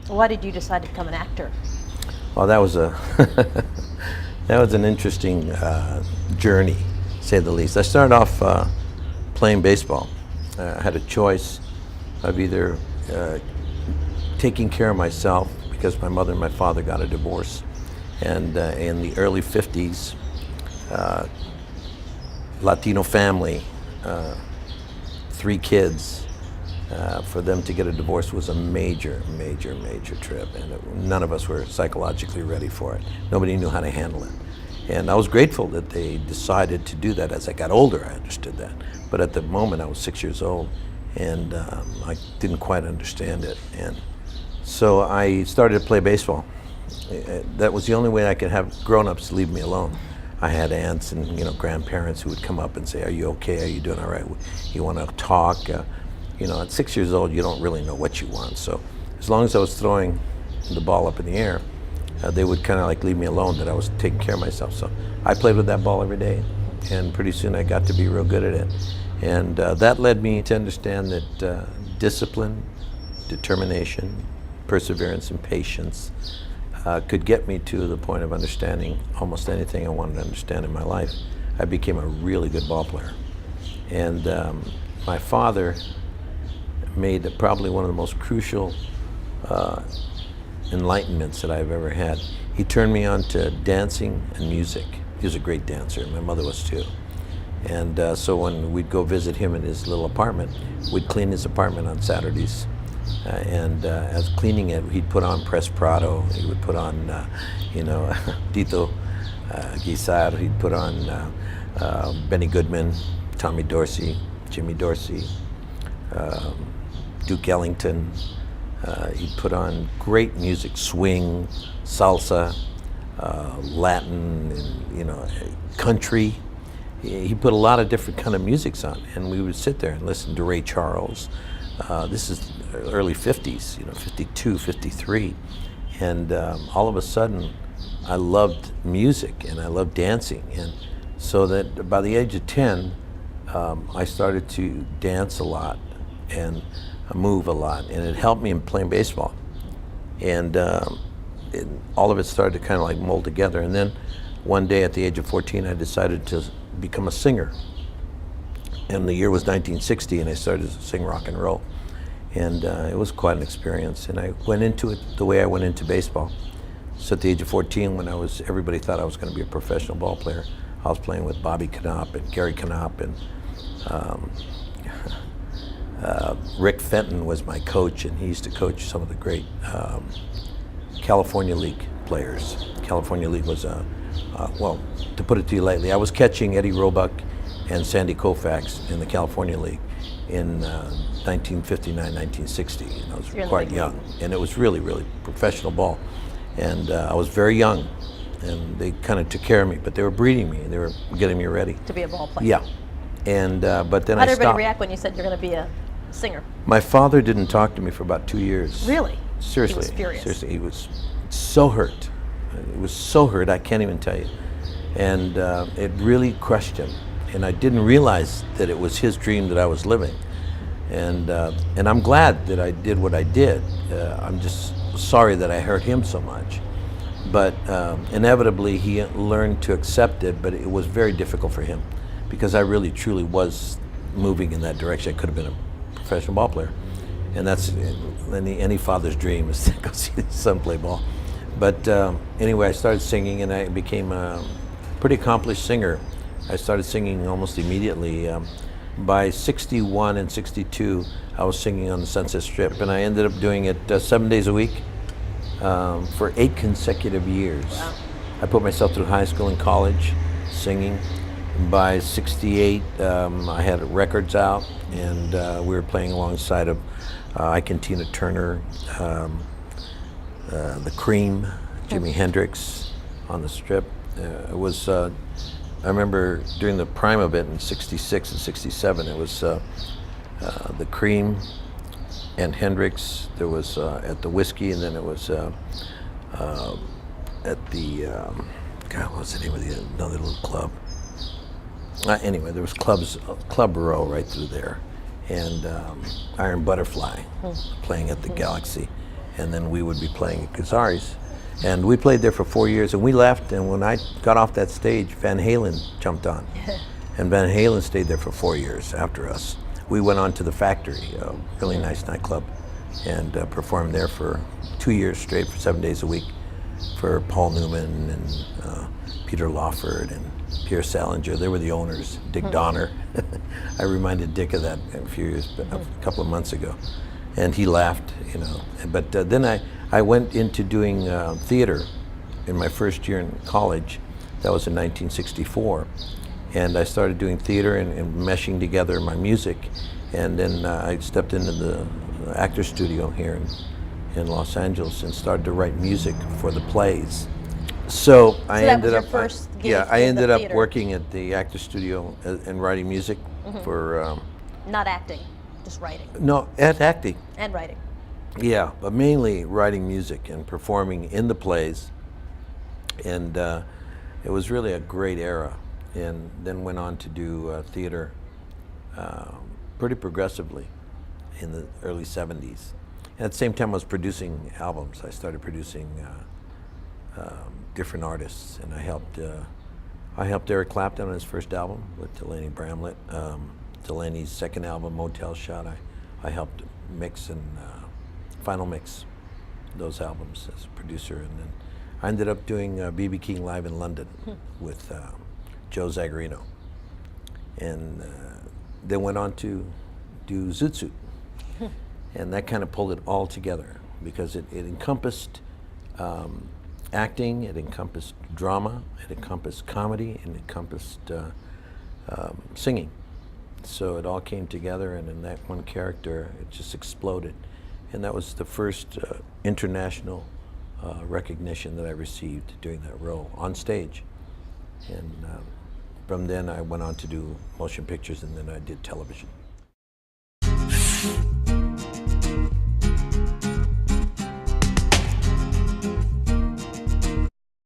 Why did you decide to become an actor? Well, that was that was an interesting journey, to say the least. I started off playing baseball. I had a choice of either taking care of myself, because my mother and my father got a divorce, and in the early 50s, Latino family, 3 kids. For them to get a divorce was a major trip, and none of us were psychologically ready for it. Nobody knew how to handle it. And I was grateful that they decided to do that. As I got older, I understood that. But at the moment, I was 6 years old, and I didn't quite understand it. And so I started to play baseball. That was the only way I could have grown-ups leave me alone. I had aunts and grandparents who would come up and say, "Are you okay? Are you doing all right? You want to talk?" At 6 years old, you don't really know what you want. So as long as I was throwing the ball up in the air, they would kind of like leave me alone, that I was taking care of myself. So I played with that ball every day, and pretty soon I got to be real good at it. And that led me to understand that discipline, determination, perseverance, and patience could get me to the point of understanding almost anything I wanted to understand in my life. I became a really good ball player. And my father made probably one of the most crucial enlightenments that I've ever had. He turned me on to dancing and music. He was a great dancer. My mother was too. And so when we'd go visit him in his little apartment, we'd clean his apartment on Saturdays. As cleaning it, he'd put on Pres Prado. He would put on, Tito Guisar. He'd put on Benny Goodman, Tommy Dorsey, Jimmy Dorsey, Duke Ellington. He'd put on great music, swing, salsa, Latin, and, country. He put a lot of different kind of musics on, and we would sit there and listen to Ray Charles. This is early 50s, 52, 53. And all of a sudden, I loved music and I loved dancing. And so that by the age of 10, I started to dance a lot and move a lot, and it helped me in playing baseball. And all of it started to kind of like mold together. And then one day at the age of 14, I decided to become a singer. And the year was 1960, and I started to sing rock and roll. And it was quite an experience. And I went into it the way I went into baseball. So at the age of 14, when everybody thought I was going to be a professional ball player, I was playing with Bobby Knopp and Gary Knopp, and Rick Fenton was my coach, and he used to coach some of the great California League players. California League was, well, to put it to you lightly, I was catching Eddie Roebuck and Sandy Koufax in the California League in 1959, 1960. And I was quite young, and it was really, really professional ball. And I was very young, and they kind of took care of me, but they were breeding me. They were getting me ready To be a ball player. Yeah. And but then How did I everybody stopped. react when you said you're going to be a singer? My father didn't talk to me for about 2 years. Really? Seriously. He was furious. Seriously, he was so hurt. He was so hurt, I can't even tell you. And it really crushed him. And I didn't realize that it was his dream that I was living. And I'm glad that I did what I did. I'm just sorry that I hurt him so much. But inevitably, he learned to accept it, but it was very difficult for him, because I really, truly was moving in that direction. I could have been a professional ball player. And that's any father's dream, is to go see his son play ball. But anyway, I started singing, and I became a pretty accomplished singer. I started singing almost immediately. By 61 and 62, I was singing on the Sunset Strip, and I ended up doing it 7 days a week for 8 consecutive years. Wow. I put myself through high school and college singing. By 68, I had records out, and we were playing alongside of Ike and Tina Turner, The Cream, Jimi Hendrix on the Strip. It was, I remember during the prime of it in 66 and 67, it was The Cream and Hendrix. There was at the Whiskey, and then it was at the, God, what was the name of another little club? Anyway, there was Club Row right through there, and Iron Butterfly playing at the Galaxy, and then we would be playing at Gazzari's. And we played there for 4 years, and we left, and when I got off that stage, Van Halen jumped on. And Van Halen stayed there for 4 years after us. We went on to the Factory, a really nice nightclub, and performed there for 2 years straight for 7 days a week for Paul Newman and Peter Lawford and Pierre Salinger. They were the owners, Dick Donner. I reminded Dick of that a couple of months ago. And he laughed, you know. But then I went into doing theater in my first year in college. That was in 1964. And I started doing theater and meshing together my music. And then I stepped into the actor studio here in Los Angeles and started to write music for the plays. So I ended up, I ended up working at the actor studio and writing music for. Not acting, just writing. No, at acting. And writing. Yeah, but mainly writing music and performing in the plays. And it was really a great era. And then went on to do theater pretty progressively in the early 70s. And at the same time I was producing albums. I started producing different artists, and I helped Eric Clapton on his first album with Delaney Bramlett. Delaney's second album, Motel Shot, I helped mix and final mix those albums as a producer. And then I ended up doing B.B. King Live in London with Joe Zagarino, and then went on to do Zoot Suit. And that kind of pulled it all together because it encompassed acting, it encompassed drama, it encompassed comedy, and it encompassed singing. So it all came together, and in that one character, it just exploded. And that was the first international recognition that I received doing that role on stage. And from then I went on to do motion pictures, and then I did television.